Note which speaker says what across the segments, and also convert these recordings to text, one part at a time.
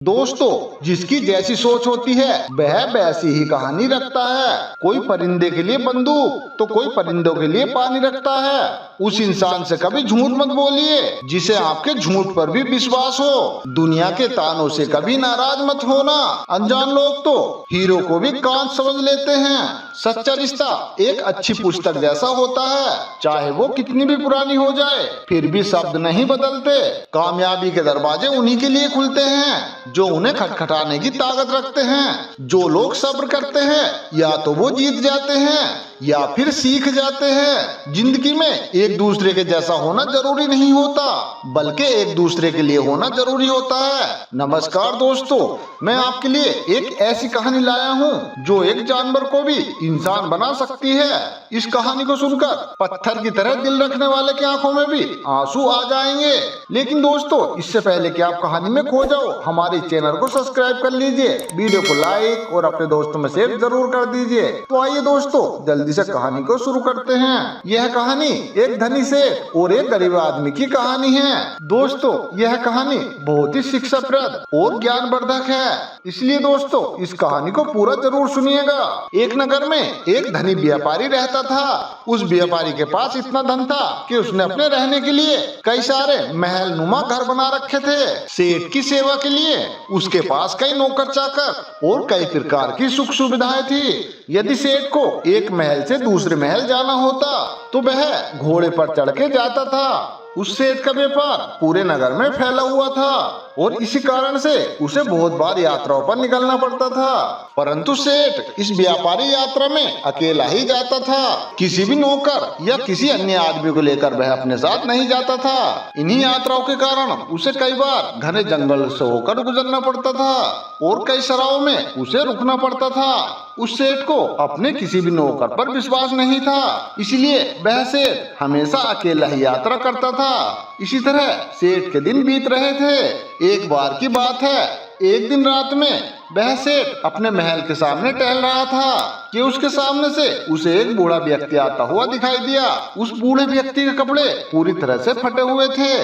Speaker 1: दोस्तों, जिसकी जैसी सोच होती है वह वैसी ही कहानी रखता है। कोई परिंदे के लिए बंदूक तो कोई परिंदों के लिए पानी रखता है। उस इंसान से कभी झूठ मत बोलिए जिसे आपके झूठ पर भी विश्वास हो। दुनिया के तानों से कभी नाराज मत होना। अनजान लोग तो हीरो को भी कांच समझ लेते हैं। सच्चा रिश्ता एक अच्छी पुस्तक जैसा होता है, चाहे वो कितनी भी पुरानी हो जाए फिर भी शब्द नहीं बदलते। कामयाबी के दरवाजे उन्हीं के लिए खुलते हैं जो उन्हें खटखटाने की ताकत रखते हैं। जो लोग सब्र करते हैं या तो वो जीत जाते हैं या फिर सीख जाते हैं। जिंदगी में एक दूसरे के जैसा होना जरूरी नहीं होता, बल्कि एक दूसरे के लिए होना जरूरी होता है। नमस्कार दोस्तों, मैं आपके लिए एक ऐसी कहानी लाया हूँ जो एक जानवर को भी इंसान बना सकती है। इस कहानी को सुनकर पत्थर की तरह दिल रखने वाले की आंखों में भी आंसू आ जाएंगे। लेकिन दोस्तों, इससे पहले कि आप कहानी में खो जाओ, हमारे चैनल को सब्सक्राइब कर लीजिए, वीडियो को लाइक और अपने दोस्तों में शेयर जरूर कर दीजिए। तो आइए दोस्तों, जल्दी से कहानी को शुरू करते हैं। यह कहानी एक धनी सेठ और एक गरीब आदमी की कहानी है। दोस्तों, यह कहानी बहुत ही शिक्षाप्रद और ज्ञानवर्धक है, इसलिए दोस्तों इस कहानी को पूरा जरूर सुनिएगा। एक नगर में एक धनी व्यापारी रहता था। उस व्यापारी के पास इतना धन था कि उसने अपने रहने के लिए कई सारे महल नुमा घर बना रखे थे। सेठ की सेवा के लिए उसके पास कई नौकर चाकर और कई प्रकार की सुख सुविधाएं थी। यदि सेठ को एक महल से दूसरे महल जाना होता तो वह घोड़े पर चढ़ के जाता था। उस सेठ का व्यापार पूरे नगर में फैला हुआ था और इसी कारण से उसे बहुत बार यात्राओं पर निकलना पड़ता था। परंतु सेठ इस व्यापारी यात्रा में अकेला ही जाता था। किसी भी नौकर या किसी अन्य आदमी को लेकर वह अपने साथ नहीं जाता था। इन्हीं यात्राओं के कारण उसे कई बार घने जंगल से होकर गुजरना पड़ता था और कई सराहों में उसे रुकना पड़ता था। उस सेठ को अपने किसी भी नौकर पर विश्वास नहीं था, इसलिए वह सेठ हमेशा अकेला ही यात्रा करता था। इसी तरह सेठ के दिन बीत रहे थे। एक बार की बात है, एक दिन रात में वह सेठ अपने महल के सामने टहल रहा था कि उसके सामने से उसे एक बूढ़ा व्यक्ति आता हुआ दिखाई दिया। उस बूढ़े व्यक्ति के कपड़े पूरी तरह से फटे हुए थे।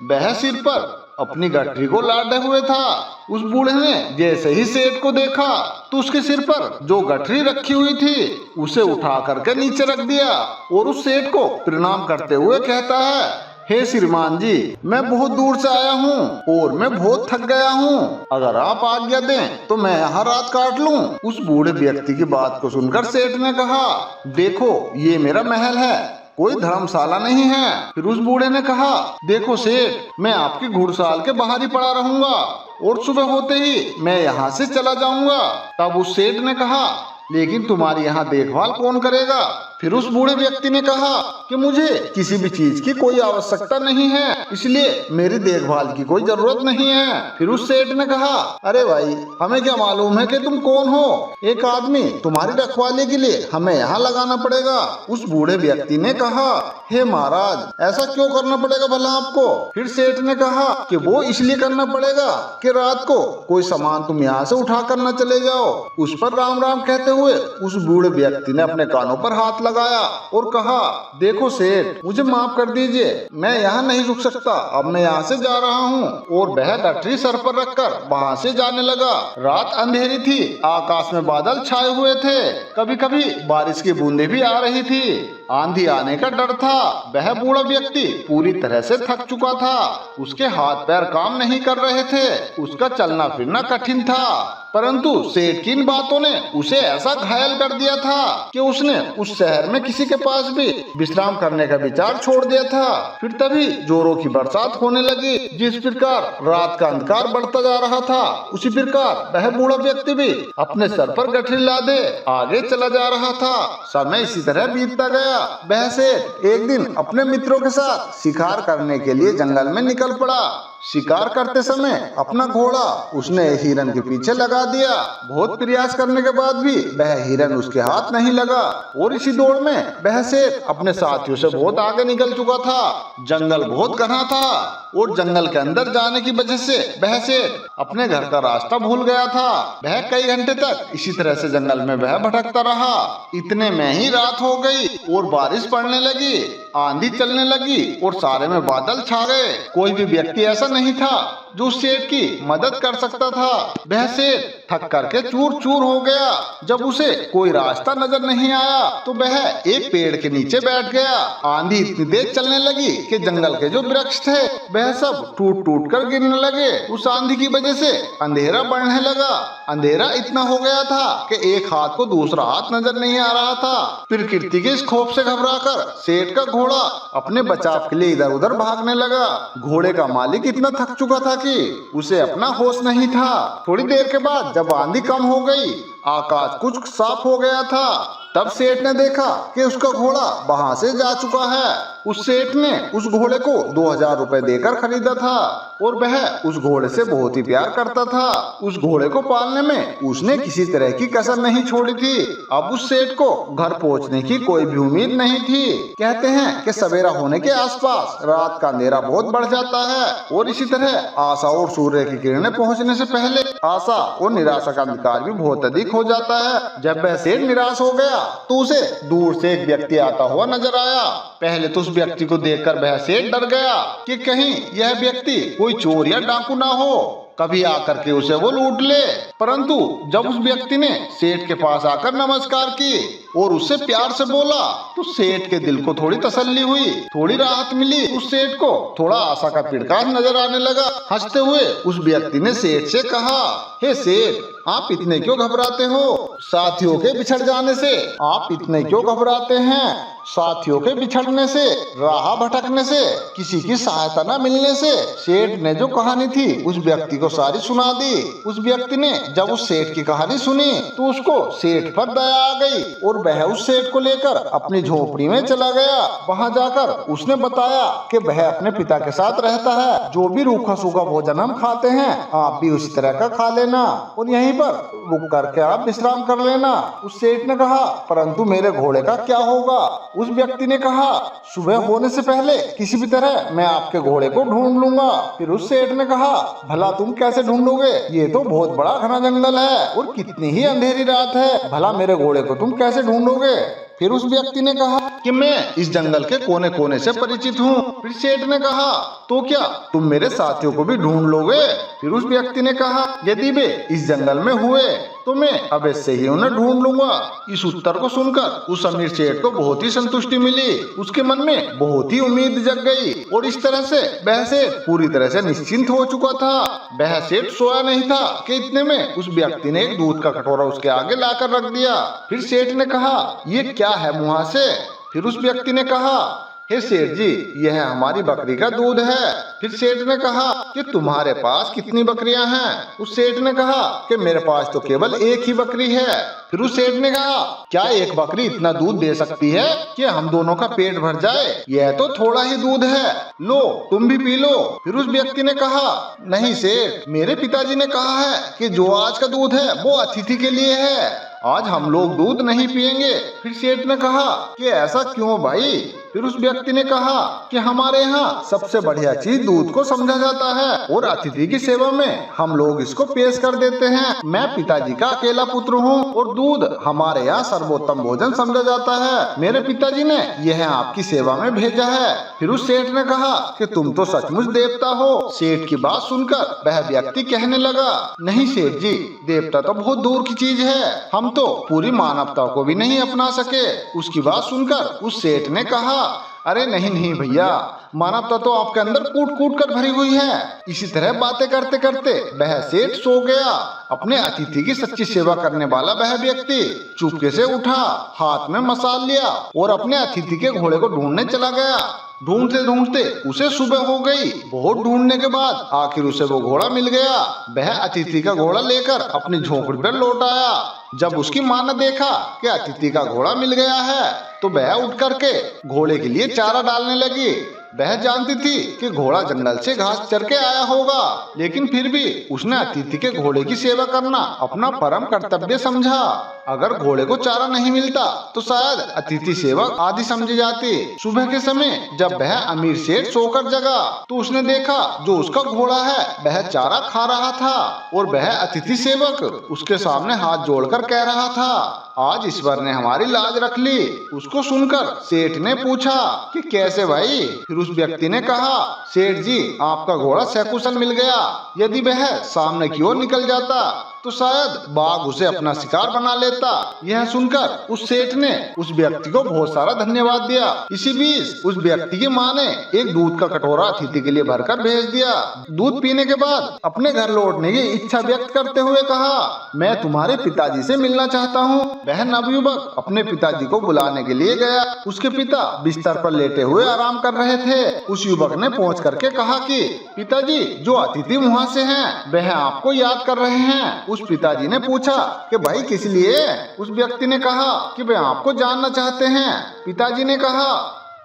Speaker 1: वह सिर पर अपनी गठरी को लादे हुए था। उस बूढ़े ने जैसे ही सेठ को देखा तो उसके सिर पर जो गठरी रखी हुई थी उसे उठा करके नीचे रख दिया और उस सेठ को प्रणाम करते हुए कहता है, हे श्रीमान जी, मैं बहुत दूर से आया हूँ और मैं बहुत थक गया हूँ। अगर आप आज्ञा दें तो मैं यहाँ रात काट लूँ। उस बूढ़े व्यक्ति की बात को सुनकर सेठ ने कहा, देखो ये मेरा महल है, कोई धर्मशाला नहीं है। फिर उस बूढ़े ने कहा, देखो सेठ, मैं आपकी घुड़साल के बाहर ही पड़ा रहूंगा और सुबह होते ही मैं यहाँ से चला जाऊंगा। तब उस सेठ ने कहा, लेकिन तुम्हारी यहाँ देखभाल कौन करेगा? फिर उस बूढ़े व्यक्ति ने कहा कि मुझे किसी भी चीज की कोई आवश्यकता नहीं है, इसलिए मेरी देखभाल की कोई जरूरत नहीं है। फिर उस सेठ ने कहा, अरे भाई, हमें क्या मालूम है कि तुम कौन हो? एक आदमी तुम्हारी रखवाली के लिए हमें यहाँ लगाना पड़ेगा। उस बूढ़े व्यक्ति ने कहा, हे महाराज, ऐसा क्यों करना पड़ेगा भला आपको? फिर सेठ ने कहा कि वो इसलिए करना पड़ेगा कि रात को कोई सामान तुम यहाँ से उठा कर न चले जाओ। उस पर राम राम कहते हुए उस बूढ़े व्यक्ति ने अपने कानों पर हाथ लगाया और कहा, देखो सेठ, मुझे माफ कर दीजिए, मैं यहाँ नहीं रुक सकता, अब मैं यहाँ से जा रहा हूँ। और वह गठरी सर पर रखकर वहाँ से जाने लगा। रात अंधेरी थी, आकाश में बादल छाए हुए थे, कभी कभी बारिश की बूंदें भी आ रही थी। आंधी आने का डर था। वह बूढ़ा व्यक्ति पूरी तरह से थक चुका था। उसके हाथ पैर काम नहीं कर रहे थे, उसका चलना फिरना कठिन था। परंतु सेठ की इन बातों ने उसे ऐसा घायल कर दिया था कि उसने उस शहर में किसी के पास भी विश्राम करने का विचार छोड़ दिया था। फिर तभी जोरों की बरसात होने लगी। जिस प्रकार रात का अंधकार बढ़ता जा रहा था, उसी प्रकार वह बूढ़ा व्यक्ति भी अपने सर पर गठरी लादे आगे चला जा रहा था। समय इसी तरह बीतता गया। वह सेठ एक दिन अपने मित्रों के साथ शिकार करने के लिए जंगल में निकल पड़ा। शिकार करते समय अपना घोड़ा उसने हिरन के पीछे लगा दिया। बहुत प्रयास करने के बाद भी वह हिरन उसके हाथ नहीं लगा और इसी दौड़ में वह सेठ अपने साथियों से बहुत आगे निकल चुका था। जंगल बहुत घना था और जंगल के अंदर जाने की वजह से वह सेठ अपने घर का रास्ता भूल गया था। वह कई घंटे तक इसी तरह से जंगल में वह भटकता रहा। इतने में ही रात हो गई और बारिश पड़ने लगी, आंधी चलने लगी और सारे में बादल छा गए। कोई भी व्यक्ति ऐसा नहीं था जो उस सेठ की मदद कर सकता था। वह सेठ थक करके चूर चूर हो गया। जब उसे कोई रास्ता नजर नहीं आया तो वह एक पेड़ के नीचे बैठ गया। आंधी इतनी तेज चलने लगी कि जंगल के जो वृक्ष थे वह सब टूट टूट कर गिरने लगे। उस आंधी की वजह से अंधेरा बढ़ने लगा। अंधेरा इतना हो गया था कि एक हाथ को दूसरा हाथ नजर नहीं आ रहा था। प्रकृति के इस खौफ से घबराकर सेठ का घोड़ा अपने बचाव के लिए इधर उधर भागने लगा। घोड़े का मालिक इतना थक चुका था कि उसे अपना होश नहीं था। थोड़ी देर के बाद जब आंधी कम हो गई, आकाश कुछ साफ हो गया था, तब सेठ ने देखा कि उसका घोड़ा वहां से जा चुका है। उस सेठ ने उस घोड़े को 2000 रुपए देकर खरीदा था और वह उस घोड़े से बहुत ही प्यार करता था। उस घोड़े को पालने में उसने किसी तरह की कसर नहीं छोड़ी थी। अब उस सेठ को घर पहुंचने की कोई भी उम्मीद नहीं थी। कहते हैं कि सवेरा होने के आसपास रात का अंधेरा बहुत बढ़ जाता है और इसी तरह आशा और सूर्य की किरणें पहुंचने से पहले आशा और निराशा का अंधकार भी बहुत अधिक हो जाता है। जब वह सेठ निराश हो गया तो उसे दूर से एक व्यक्ति आता हुआ नजर आया। पहले तो उस व्यक्ति को देखकर वह सेठ डर गया कि कहीं यह व्यक्ति कोई चोर या डाकू ना हो, कभी आकर के उसे वो लूट ले। परंतु जब उस व्यक्ति ने सेठ के पास आकर नमस्कार की और उससे प्यार से बोला तो सेठ के दिल को थोड़ी तसल्ली हुई, थोड़ी राहत मिली। उस सेठ को थोड़ा आशा का पिड़कास नजर आने लगा। हंसते हुए उस व्यक्ति ने सेठ से कहा, हे सेठ, आप इतने क्यों घबराते हो? साथियों के बिछड़ जाने से आप इतने क्यों घबराते हैं? साथियों के बिछड़ने से, राह भटकने से, किसी की सहायता न मिलने से। सेठ ने जो कहानी थी उस व्यक्ति को सारी सुना दी। उस व्यक्ति ने जब उस सेठ की कहानी सुनी तो उसको सेठ पर दया आ गई और वह उस सेठ को लेकर अपनी झोपड़ी में चला गया। वहां जाकर उसने बताया कि वह अपने पिता के साथ रहता है। जो भी रूखा सूखा भोजन हम खाते हैं आप भी उसी तरह का खा लेना और यहीं पर रुक करके आप विश्राम कर लेना। उस सेठ ने कहा, परंतु मेरे घोड़े का क्या होगा? उस व्यक्ति ने कहा, सुबह होने से पहले किसी भी तरह मैं आपके घोड़े को ढूंढ लूंगा। फिर उस सेठ ने कहा, भला तुम कैसे ढूंढोगे? ये तो बहुत बड़ा घना जंगल है और कितनी ही अंधेरी रात है, भला मेरे घोड़े को तुम कैसे ढूंढोगे? फिर उस व्यक्ति ने कहा कि मैं इस जंगल के कोने कोने से परिचित हूँ। फिर सेठ ने कहा, तो क्या तुम मेरे साथियों को भी ढूंढ लोगे? फिर उस व्यक्ति ने कहा, यदि वे इस जंगल में हुए तो मैं अवश्य ही उन्हें ढूंढ लूंगा। इस उत्तर को सुनकर उस अमीर सेठ को बहुत ही संतुष्टि मिली। उसके मन में बहुत ही उम्मीद जग गई और इस तरह से वह सेठ पूरी तरह से निश्चिंत हो चुका था। वह सेठ सोया नहीं था कि इतने में उस व्यक्ति ने एक दूध का कटोरा उसके आगे लाकर रख दिया। फिर सेठ ने कहा, ये क्या है मुहासे? फिर उस व्यक्ति ने कहा, हे सेठ जी, यह हमारी बकरी का दूध है। फिर सेठ ने कहा कि तुम्हारे पास कितनी बकरियां हैं? उस सेठ ने कहा कि मेरे पास तो केवल एक ही बकरी है। फिर उस सेठ ने कहा, क्या एक बकरी इतना दूध दे सकती है कि हम दोनों का पेट भर जाए? यह तो थोड़ा ही दूध है, लो तुम भी पी लो। फिर उस व्यक्ति ने कहा, नहीं सेठ, मेरे पिताजी ने कहा है कि जो आज का दूध है वो अतिथि के लिए है, आज हम लोग दूध नहीं पिएंगे। फिर सेठ ने कहा कि ऐसा क्यों भाई? फिर उस व्यक्ति ने कहा कि हमारे यहाँ सबसे बढ़िया चीज दूध को समझा जाता है और अतिथि की सेवा में हम लोग इसको पेश कर देते हैं। मैं पिताजी का अकेला पुत्र हूँ और दूध हमारे यहाँ सर्वोत्तम भोजन समझा जाता है। मेरे पिताजी ने यह आपकी सेवा में भेजा है। फिर उस सेठ ने कहा कि तुम तो सचमुच देवता हो। सेठ की बात सुनकर वह व्यक्ति कहने लगा, नहीं सेठ जी, देवता तो बहुत दूर की चीज है, हम तो पूरी मानवता को भी नहीं अपना सके। उसकी बात सुनकर उस सेठ ने कहा, अरे नहीं नहीं भैया, मानवता तो आपके अंदर कूट कूट कर भरी हुई है। इसी तरह बातें करते करते वह सेठ सो गया। अपने अतिथि की सच्ची सेवा करने वाला वह व्यक्ति चुपके से उठा, हाथ में मसाल लिया और अपने अतिथि के घोड़े को ढूंढने चला गया। ढूंढते ढूंढते उसे सुबह हो गई। बहुत ढूंढने के बाद आखिर उसे वो घोड़ा मिल गया। वह अतिथि का घोड़ा लेकर अपनी झोपड़ी पर लौट आया। जब उसकी माँ ने देखा कि अतिथि का घोड़ा मिल गया है तो वह उठ करके घोड़े के लिए चारा डालने लगी। वह जानती थी कि घोड़ा जंगल से घास चर के आया होगा, लेकिन फिर भी उसने अतिथि के घोड़े की सेवा करना अपना परम कर्तव्य समझा। अगर घोड़े को चारा नहीं मिलता तो शायद अतिथि सेवा आदि समझी जाती। सुबह के समय जब वह अमीर सेठ सोकर जगा तो उसने देखा जो उसका घोड़ा है वह चारा खा रहा था और वह अतिथि सेवक उसके सामने हाथ जोड़कर कह रहा था, आज ईश्वर ने हमारी लाज रख ली। उसको सुनकर सेठ ने पूछा कि कैसे भाई? फिर उस व्यक्ति ने कहा, सेठ जी आपका घोड़ा सकुशल मिल गया। यदि वह सामने की ओर निकल जाता तो शायद बाघ उसे अपना शिकार बना लेता। यह सुनकर उस सेठ ने उस व्यक्ति को बहुत सारा धन्यवाद दिया। इसी बीच उस व्यक्ति की माँ ने एक दूध का कटोरा अतिथि के लिए भरकर भेज दिया। दूध पीने के बाद अपने घर लौटने की इच्छा व्यक्त करते हुए कहा, मैं तुम्हारे पिताजी से मिलना चाहता हूँ। वह नवयुवक अपने पिताजी को बुलाने के लिए गया। उसके पिता बिस्तर पर लेटे हुए आराम कर रहे थे। उस युवक ने पहुँच करके कहा कि पिताजी जो अतिथि वहाँ से हैं वह आपको याद कर रहे हैं। उस पिताजी ने पूछा कि भाई किस लिए? उस व्यक्ति ने कहा कि वे आपको जानना चाहते हैं। पिताजी ने कहा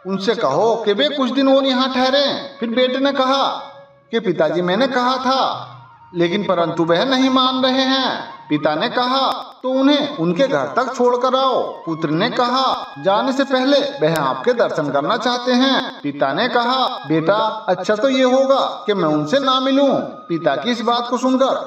Speaker 1: उनसे कहो कि वे कुछ दिन और यहाँ ठहरे। फिर बेटे ने कहा कि पिताजी मैंने कहा था लेकिन परंतु वह नहीं मान रहे हैं। पिता ने कहा तो उन्हें उनके घर तक छोड़कर आओ। पुत्र ने कहा जाने से पहले वह आपके दर्शन करना चाहते हैं। पिता ने कहा बेटा अच्छा तो ये होगा कि मैं उनसे ना मिलूं। पिता की इस बात को सुनकर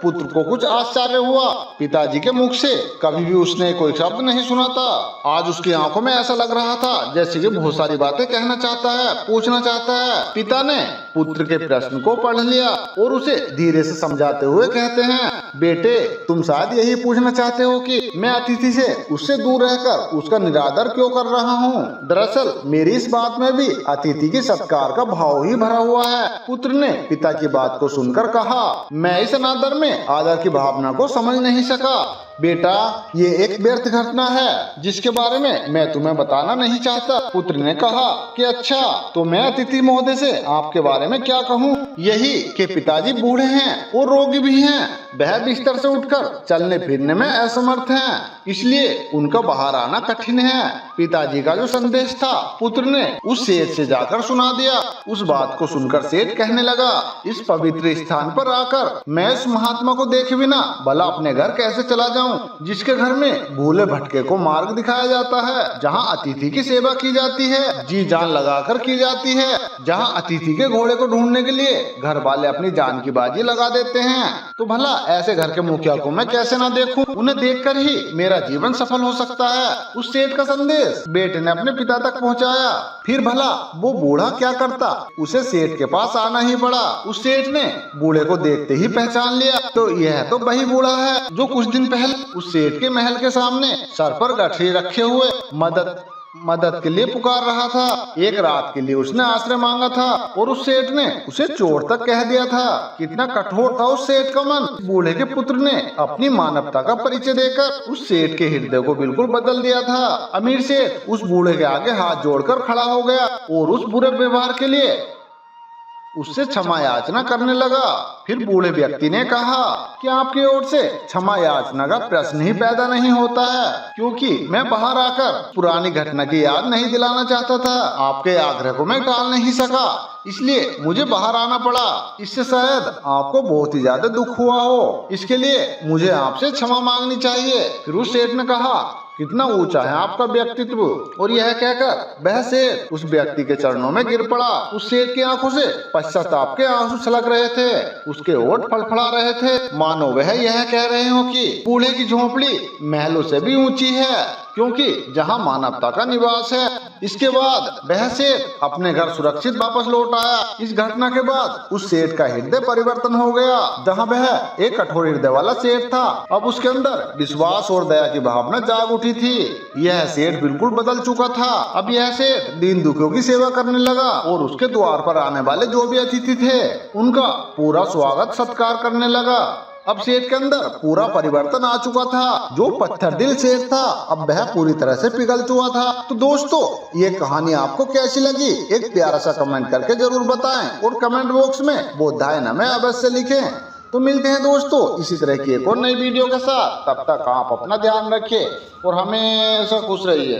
Speaker 1: पुत्र को कुछ आश्चर्य हुआ। पिताजी के मुख से कभी भी उसने कोई शब्द नहीं सुना था। आज उसकी आंखों में ऐसा लग रहा था जैसे कि बहुत सारी बातें कहना चाहता है, पूछना चाहता है। पिता ने पुत्र के प्रश्न को पढ़ लिया और उसे धीरे से समझाते हुए कहते हैं, बेटे तुम शायद यही पूछना चाहते हो कि मैं अतिथि से उससे दूर रहकर उसका निरादर क्यों कर रहा हूँ। दरअसल मेरी इस बात में भी अतिथि के सत्कार का भाव ही भरा हुआ है। पुत्र ने पिता की बात को सुनकर कहा, मैं इस अनादर में आदर की भावना को समझ नहीं सका। बेटा ये एक व्यर्थ घटना है जिसके बारे में मैं तुम्हें बताना नहीं चाहता। पुत्र ने कहा कि अच्छा तो मैं अतिथि महोदय से आपके बारे में क्या कहूँ? यही कि पिताजी बूढ़े हैं और रोगी भी हैं। वह बिस्तर से उठकर चलने फिरने में असमर्थ हैं, इसलिए उनका बाहर आना कठिन है। पिताजी का जो संदेश था पुत्र ने उस सेठ से जाकर सुना दिया। उस बात को सुनकर सेठ कहने लगा, इस पवित्र स्थान पर आकर मैं इस महात्मा को देखे बिना भला अपने घर कैसे चला जाऊं, जिसके घर में भूले भटके को मार्ग दिखाया जाता है, जहां अतिथि की सेवा की जाती है, जी जान लगाकर की जाती है, जहां अतिथि के घोड़े को ढूंढने के लिए घर वाले अपनी जान की बाजी लगा देते हैं। तो भला ऐसे घर के मुखिया को मैं कैसे ना देखूं? उन्हें देखकर ही मेरा जीवन सफल हो सकता है। उस सेठ का संदेश बेटे ने अपने पिता तक पहुंचाया। फिर भला वो बूढ़ा क्या करता, उसे सेठ के पास आना ही पड़ा। उस सेठ ने बूढ़े को देखते ही पहचान लिया, तो यह तो वही बूढ़ा है जो कुछ दिन पहले उस सेठ के महल के सामने सर पर गठरी रखे हुए मदद के लिए पुकार रहा था। एक रात के लिए उसने आश्रय मांगा था और उस सेठ ने उसे चोर तक कह दिया था। कितना कठोर था उस सेठ का मन। बूढ़े के पुत्र ने अपनी मानवता का परिचय देकर उस सेठ के हृदय को बिल्कुल बदल दिया था। अमीर सेठ उस बूढ़े के आगे हाथ जोड़कर खड़ा हो गया और उस बुरे व्यवहार के लिए उससे क्षमा याचना करने लगा। फिर बूढ़े व्यक्ति ने कहा कि आपकी ओर से क्षमा याचना का प्रश्न ही पैदा नहीं होता है, क्योंकि मैं बाहर आकर पुरानी घटना की याद नहीं दिलाना चाहता था। आपके आग्रह को मैं टाल नहीं सका, इसलिए मुझे बाहर आना पड़ा। इससे शायद आपको बहुत ही ज्यादा दुख हुआ हो, इसके लिए मुझे आपसे क्षमा मांगनी चाहिए। फिर उस सेठ ने कहा, कितना ऊंचा है आपका व्यक्तित्व। और यह कहकर वह सेठ उस व्यक्ति के चरणों में गिर पड़ा। उस सेठ की आंखों से पश्चाताप के आंसू छलक रहे थे, उसके होंठ फड़फड़ा रहे थे, मानो वह यह कह रहे हो कि बूढ़े की झोंपड़ी महलों से भी ऊंची है, क्योंकि जहां मानवता का निवास है। इसके बाद वह सेठ अपने घर सुरक्षित वापस लौट आया। इस घटना के बाद उस सेठ का हृदय परिवर्तन हो गया। जहां वह एक कठोर हृदय वाला सेठ था, अब उसके अंदर विश्वास और दया की भावना जाग उठी थी। यह सेठ बिल्कुल बदल चुका था। अब यह सेठ दीन दुखियों की सेवा करने लगा और उसके द्वार पर आने वाले जो भी अतिथि थे उनका पूरा स्वागत सत्कार करने लगा। अब सेठ के अंदर पूरा परिवर्तन आ चुका था। जो पत्थर दिल सेठ था अब वह पूरी तरह से पिघल चुका था। तो दोस्तों ये कहानी आपको कैसी लगी, एक प्यारा सा कमेंट करके जरूर बताएं और कमेंट बॉक्स में बोधाय नमः अवश्य लिखें। तो मिलते हैं दोस्तों इसी तरह की एक और नई वीडियो के साथ। तब तक आप अपना ध्यान रखें और हमेशा खुश रहिए।